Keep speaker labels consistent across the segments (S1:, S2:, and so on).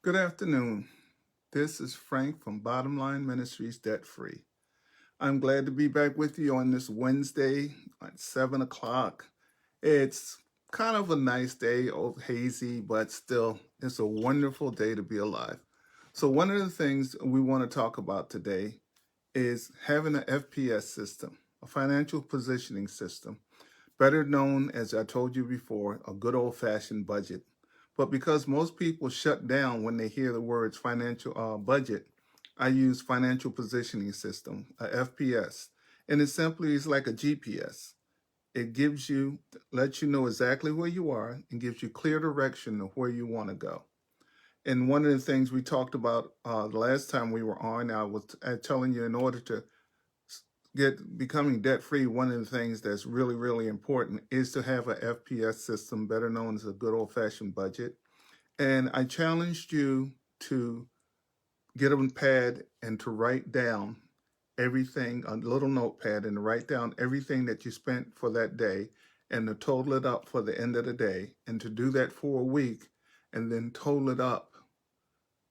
S1: Good afternoon. This is Frank from Bottomline Ministries Debt Free. I'm glad to be back with you on this Wednesday at 7 o'clock. It's kind of a nice day, hazy, but still, it's a wonderful day to be alive. So, one of the things we want to talk about today is having an FPS system, a financial positioning system, better known, as I told you before, a good old fashioned budget. But because most people shut down when they hear the words financial budget, I use financial positioning system, a FPS. And it simply is like a GPS. It lets you know exactly where you are and gives you clear direction of where you want to go. And one of the things we talked about the last time we were on, I was telling you in order to becoming debt free, one of the things that's really, really important is to have a FPS system, better known as a good old fashioned budget. And I challenged you to get a pad and to write down everything, a little notepad, and to write down everything that you spent for that day and to total it up for the end of the day, and to do that for a week and then total it up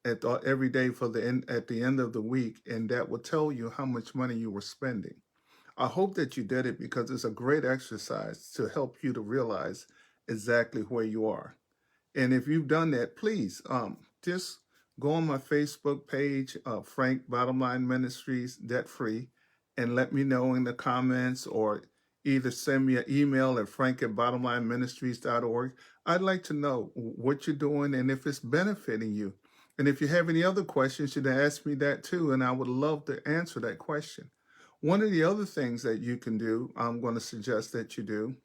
S1: every day at the end of the week, and that will tell you how much money you were spending. I hope that you did it because it's a great exercise to help you to realize exactly where you are. And if you've done that, please just go on my Facebook page, Frank Bottomline Ministries Debt Free, and let me know in the comments, or either send me an email at frank@bottomlineministries.org. I'd like to know what you're doing and if it's benefiting you. And if you have any other questions, you can ask me that too, and I would love to answer that question. One of the other things that you can do, I'm going to suggest that you do,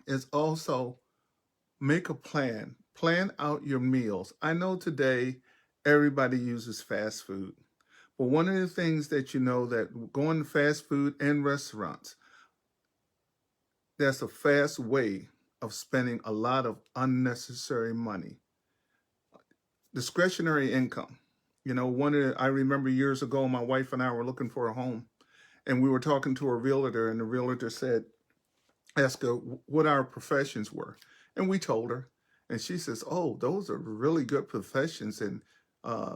S1: is also make a plan. Plan out your meals. I know today everybody uses fast food, but one of the things that you know that going to fast food and restaurants, that's a fast way of spending a lot of unnecessary money. Discretionary income. I remember years ago, my wife and I were looking for a home, and we were talking to a realtor, and the realtor asked her what our professions were. And we told her, and she says, "Oh, those are really good professions, and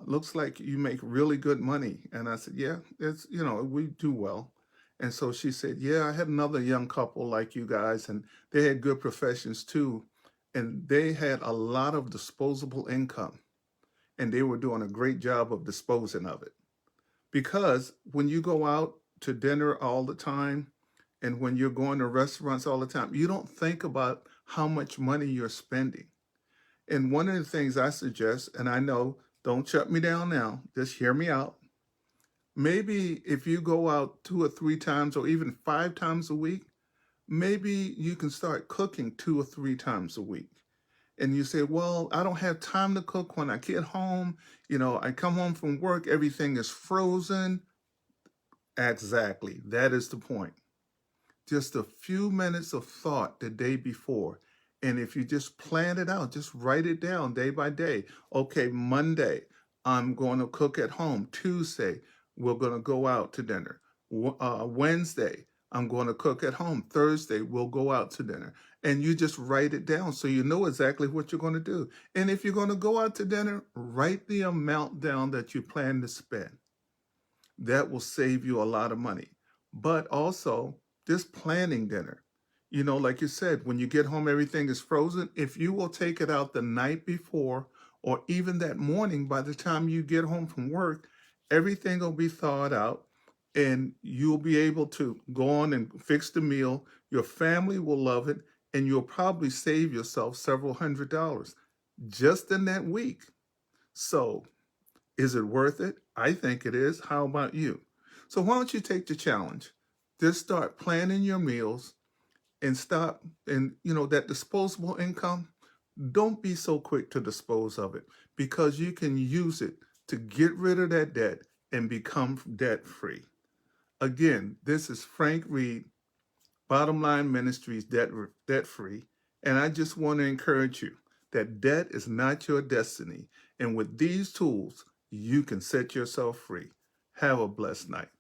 S1: looks like you make really good money." And I said, "Yeah, we do well." And so she said, "Yeah, I had another young couple like you guys, and they had good professions too. And they had a lot of disposable income, and they were doing a great job of disposing of it." Because when you go out to dinner all the time, and when you're going to restaurants all the time, you don't think about how much money you're spending. And one of the things I suggest, and I know, don't shut me down now, just hear me out. Maybe if you go out 2 or 3 times or even 5 times a week, maybe you can start cooking 2 or 3 times a week. And you say, "Well, I don't have time to cook when I get home. I come home from work, everything is frozen." Exactly. That is the point. Just a few minutes of thought the day before. And if you just plan it out, just write it down day by day. Okay, Monday, I'm going to cook at home. Tuesday, we're going to go out to dinner. Wednesday, I'm going to cook at home. Thursday, we'll go out to dinner. And you just write it down so you know exactly what you're going to do. And if you're going to go out to dinner, write the amount down that you plan to spend. That will save you a lot of money. But also, just planning dinner. Like you said, when you get home, everything is frozen. If you will take it out the night before or even that morning, by the time you get home from work, everything will be thawed out and you'll be able to go on and fix the meal. Your family will love it, and you'll probably save yourself several $100s just in that week. So, is it worth it? I think it is. How about you? So why don't you take the challenge? Just start planning your meals and stop. And that disposable income, don't be so quick to dispose of it, because you can use it to get rid of that debt and become debt free. Again, this is Frank Reid, Bottomline Ministries Debt Free. And I just want to encourage you that debt is not your destiny. And with these tools, you can set yourself free. Have a blessed night.